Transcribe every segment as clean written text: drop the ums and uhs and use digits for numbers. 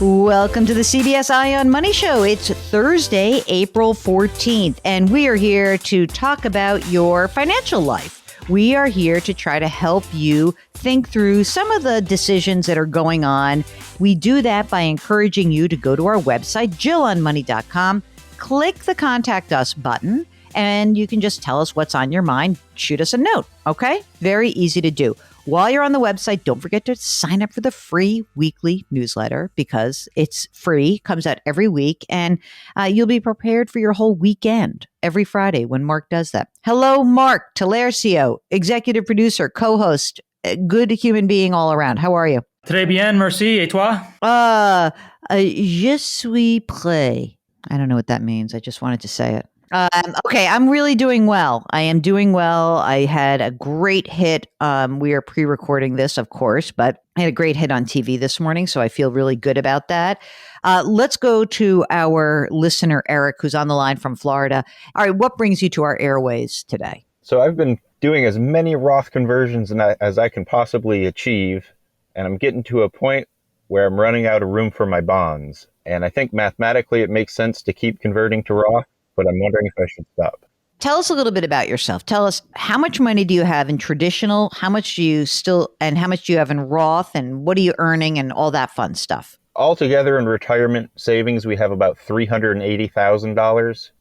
Welcome to the CBS Eye on Money Show. It's Thursday, April 14th, and we are here to talk about your financial life. We are here to try to help you think through some of the decisions that are going on. We do that by encouraging you to go to our website, jillonmoney.com, click the Contact Us button, and you can just tell us what's on your mind. Shoot us a note, okay? Very easy to do. While you're on the website, don't forget to sign up for the free weekly newsletter because it's free, comes out every week, and you'll be prepared for your whole weekend every Friday when Mark does that. Hello, Mark Talercio, executive producer, co-host, good human being all around. How are you? Très bien, merci. Et toi? Je suis prêt. I don't know what that means. I just wanted to say it. Okay, I'm really doing well. I am doing well. I had a great hit. We are pre-recording this, of course, but I had a great hit on TV this morning, so I feel really good about that. Let's go to our listener, Eric, who's on the line from Florida. All right, what brings you to our airways today? So I've been doing as many Roth conversions as I can possibly achieve, and I'm getting to a point where I'm running out of room for my bonds. And I think mathematically it makes sense to keep converting to Roth, but I'm wondering if I should stop. Tell us a little bit about yourself. Tell us, how much money do you have in traditional? How much do you have in Roth? And what are you earning and all that fun stuff? Altogether in retirement savings, we have about $380,000.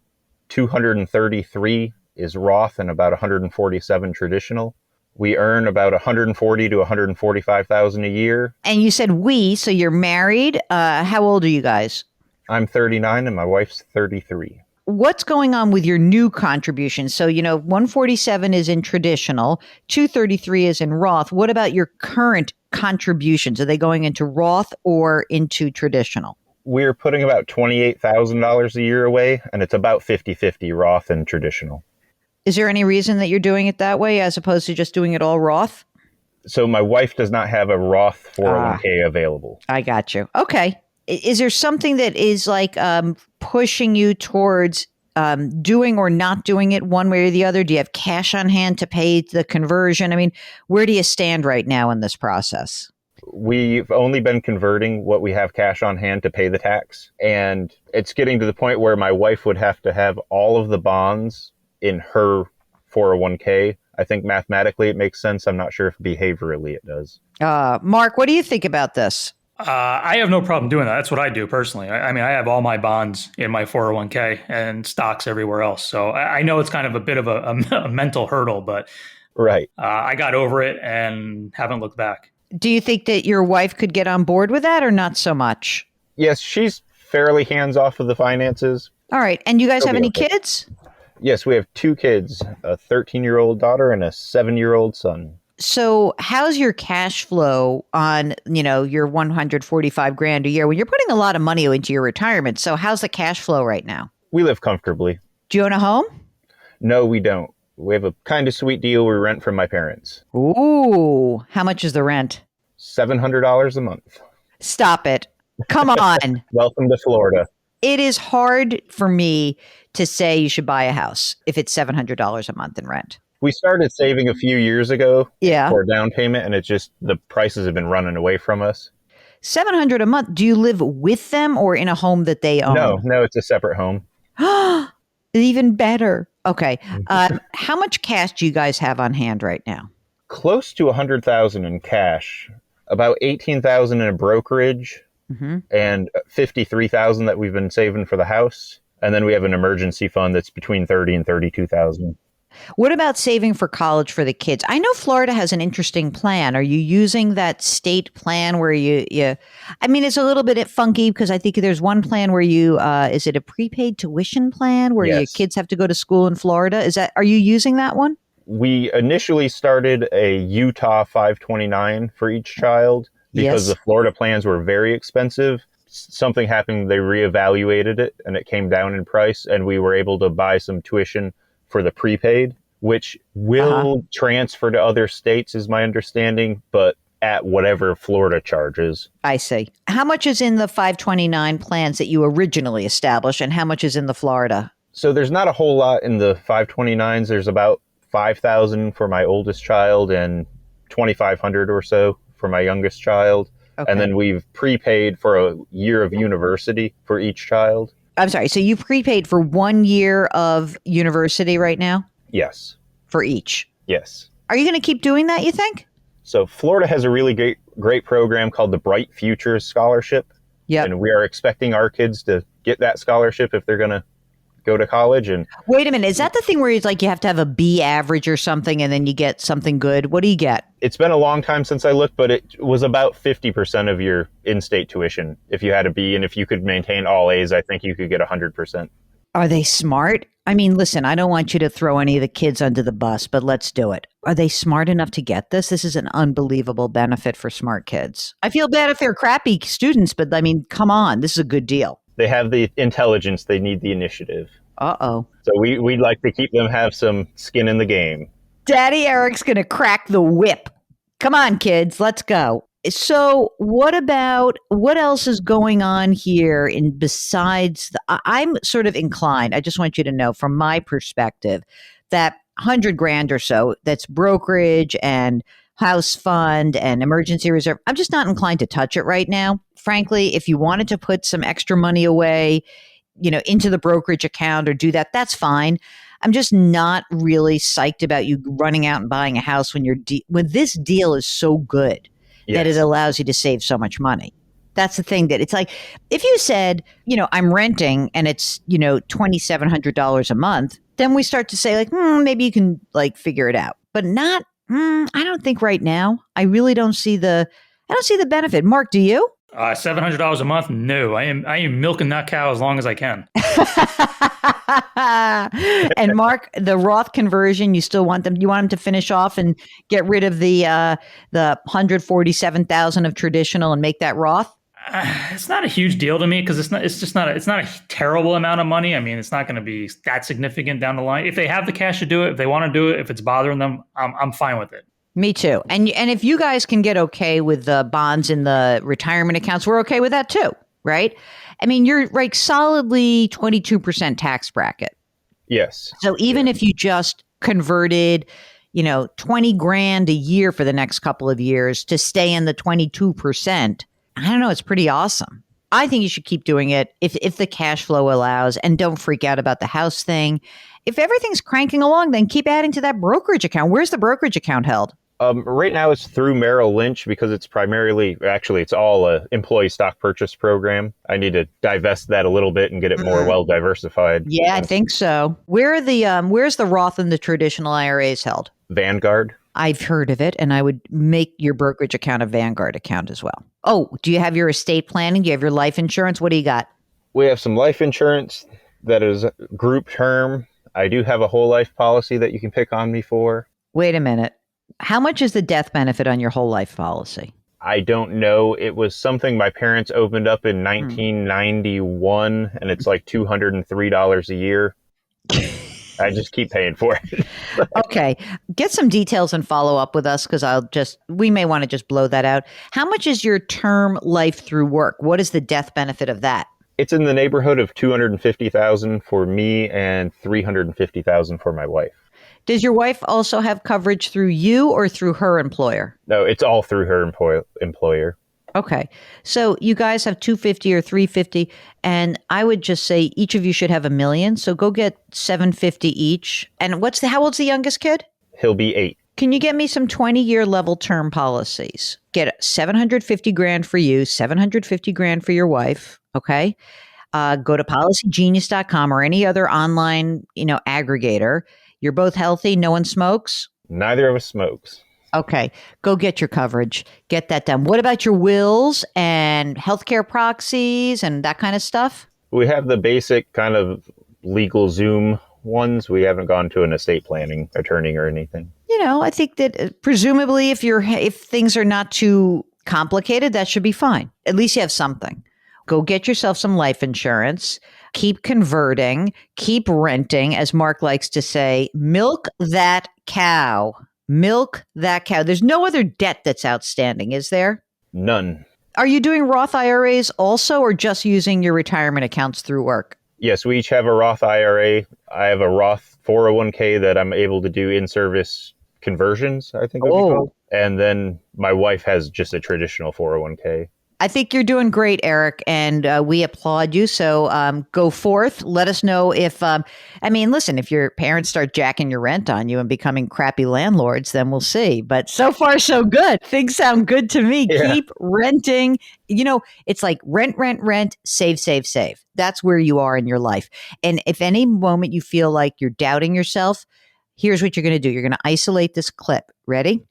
233 is Roth and about 147 traditional. We earn about 140 to 145,000 a year. And you said so you're married. How old are you guys? I'm 39 and my wife's 33. What's going on with your new contributions? So, 147 is in traditional, 233 is in Roth. What about your current contributions? Are they going into Roth or into traditional? We're putting about $28,000 a year away, and it's about 50-50 Roth and traditional. Is there any reason that you're doing it that way as opposed to just doing it all Roth? So my wife does not have a Roth 401k available. I got you. Okay. Is there something that is like pushing you towards doing or not doing it one way or the other? Do you have cash on hand to pay the conversion? I mean, where do you stand right now in this process? We've only been converting what we have cash on hand to pay the tax. And it's getting to the point where my wife would have to have all of the bonds in her 401k. I think mathematically it makes sense. I'm not sure if behaviorally it does. Mark, what do you think about this? I have no problem doing that. That's what I do personally. I mean, I have all my bonds in my 401k and stocks everywhere else. So I know it's kind of a bit of a mental hurdle, but right. I got over it and haven't looked back. Do you think that your wife could get on board with that or not so much? Yes, she's fairly hands off of the finances. All right. And you guys have any kids? Yes, we have 2 kids, a 13-year-old daughter and a 7-year-old son. So how's your cash flow on, your 145 grand a year when you're putting a lot of money into your retirement? So how's the cash flow right now? We live comfortably. Do you own a home? No, we don't. We have a kind of sweet deal. We rent from my parents. Ooh, how much is the rent? $700 a month. Stop it. Come on. Welcome to Florida. It is hard for me to say you should buy a house if it's $700 a month in rent. We started saving a few years ago for a down payment, and it's just the prices have been running away from us. $700 a month. Do you live with them or in a home that they own? No, it's a separate home. Even better. Okay. How much cash do you guys have on hand right now? Close to $100,000 in cash, about $18,000 in a brokerage, and $53,000 that we've been saving for the house. And then we have an emergency fund that's between $30,000 and $32,000. What about saving for college for the kids? I know Florida has an interesting plan. Are you using that state plan where I mean, it's a little bit funky because I think there's one plan where is it a prepaid tuition plan where your kids have to go to school in Florida? Are you using that one? We initially started a Utah 529 for each child because the Florida plans were very expensive. Something happened, they reevaluated it and it came down in price and we were able to buy some tuition for the prepaid, which will transfer to other states is my understanding, but at whatever Florida charges. I see. How much is in the 529 plans that you originally established and how much is in the Florida? So there's not a whole lot in the 529s. There's about $5,000 for my oldest child and $2,500 or so for my youngest child. And then we've prepaid for a year of university for each child. I'm sorry. So you prepaid for 1 year of university right now? Yes. For each? Yes. Are you going to keep doing that, you think? So Florida has a really great program called the Bright Futures Scholarship. Yep. And we are expecting our kids to get that scholarship if they're going to go to college. And wait a minute. Is that the thing where it's like you have to have a B average or something and then you get something good? What do you get? It's been a long time since I looked, but it was about 50% of your in-state tuition if you had a B. And if you could maintain all A's, I think you could get 100%. Are they smart? I mean, listen, I don't want you to throw any of the kids under the bus, but let's do it. Are they smart enough to get this? This is an unbelievable benefit for smart kids. I feel bad if they're crappy students, but I mean, come on, this is a good deal. They have the intelligence. They need the initiative. Uh-oh. So we'd like to keep them have some skin in the game. Daddy Eric's going to crack the whip. Come on, kids, let's go. So what else is going on here besides I'm sort of inclined, I just want you to know from my perspective that 100 grand or so, that's brokerage and house fund and emergency reserve. I'm just not inclined to touch it right now. Frankly, if you wanted to put some extra money away, into the brokerage account or do that, that's fine. I'm just not really psyched about you running out and buying a house when when this deal is so good. Yes. That it allows you to save so much money. That's the thing that it's like, if you said, I'm renting and it's, $2,700 a month, then we start to say like, maybe you can like figure it out, but not, I don't think right now. I really don't see the benefit. Mark, do you? $700 a month? No, I am milking that cow as long as I can. And Mark, the Roth conversion, you want them to finish off and get rid of the 147,000 of traditional and make that Roth? It's not a huge deal to me because it's not a terrible amount of money. I mean, it's not going to be that significant down the line. If they have the cash to do it, if they want to do it, if it's bothering them, I'm fine with it. Me too. And if you guys can get okay with the bonds in the retirement accounts, we're okay with that too, right? I mean, you're like solidly 22% tax bracket. Yes. So even if you just converted, 20 grand a year for the next couple of years to stay in the 22%, I don't know, it's pretty awesome. I think you should keep doing it if the cash flow allows, and don't freak out about the house thing. If everything's cranking along, then keep adding to that brokerage account. Where's the brokerage account held? Right now it's through Merrill Lynch because it's it's all a employee stock purchase program. I need to divest that a little bit and get it more well diversified. Yeah, I think so. Where's the Roth and the traditional IRAs held? Vanguard. I've heard of it, and I would make your brokerage account a Vanguard account as well. Oh, do you have your estate planning? Do you have your life insurance? What do you got? We have some life insurance that is group term. I do have a whole life policy that you can pick on me for. Wait a minute. How much is the death benefit on your whole life policy? I don't know. It was something my parents opened up in 1991, and it's like $203 a year. I just keep paying for it. Okay. Get some details and follow up with us because we may want to just blow that out. How much is your term life through work? What is the death benefit of that? It's in the neighborhood of $250,000 for me and $350,000 for my wife. Does your wife also have coverage through you or through her employer? No, it's all through her employer. Okay. So you guys have 250 or 350, and I would just say each of you should have $1 million. So go get 750 each. And how old's the youngest kid? He'll be 8. Can you get me some 20-year level term policies? Get 750 grand for you, 750 grand for your wife. Okay. Go to policygenius.com or any other online, aggregator. You're both healthy. No one smokes. Neither of us smokes. Okay. Go get your coverage. Get that done. What about your wills and healthcare proxies and that kind of stuff? We have the basic kind of legal Zoom ones. We haven't gone to an estate planning attorney or anything. I think that presumably if things are not too complicated, that should be fine. At least you have something. Go get yourself some life insurance. Keep converting. Keep renting, as Mark likes to say. Milk that cow. Milk that cow. There's no other debt that's outstanding, is there? None. Are you doing Roth IRAs also, or just using your retirement accounts through work? Yes, we each have a Roth IRA. I have a Roth 401k that I'm able to do in service conversions, I think it would be called. And then my wife has just a traditional 401k. I think you're doing great, Eric, and we applaud you. So go forth. Let us know if, listen, if your parents start jacking your rent on you and becoming crappy landlords, then we'll see. But so far, so good. Things sound good to me. Yeah. Keep renting. It's like rent, save, save, save. That's where you are in your life. And if any moment you feel like you're doubting yourself, here's what you're going to do. You're going to isolate this clip. Ready?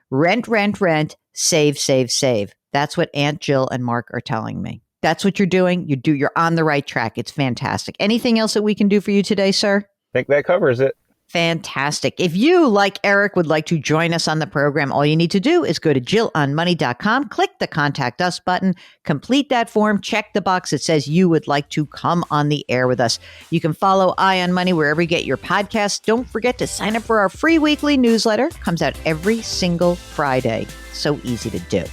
Rent, save, save, save. That's what Aunt Jill and Mark are telling me. That's what you're doing. You're on the right track. It's fantastic. Anything else that we can do for you today, sir? I think that covers it. Fantastic. If you, like Eric, would like to join us on the program, all you need to do is go to JillOnMoney.com, click the Contact Us button, complete that form, check the box that says you would like to come on the air with us. You can follow Eye on Money wherever you get your podcasts. Don't forget to sign up for our free weekly newsletter. Comes out every single Friday. So easy to do.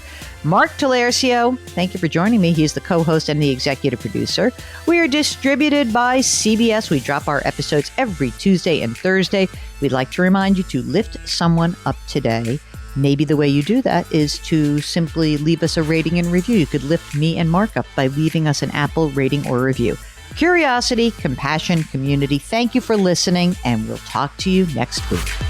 Mark Talercio, thank you for joining me. He's the co-host and the executive producer. We are distributed by CBS. We drop our episodes every Tuesday and Thursday. We'd like to remind you to lift someone up today. Maybe the way you do that is to simply leave us a rating and review. You could lift me and Mark up by leaving us an Apple rating or review. Curiosity, compassion, community. Thank you for listening, and we'll talk to you next week.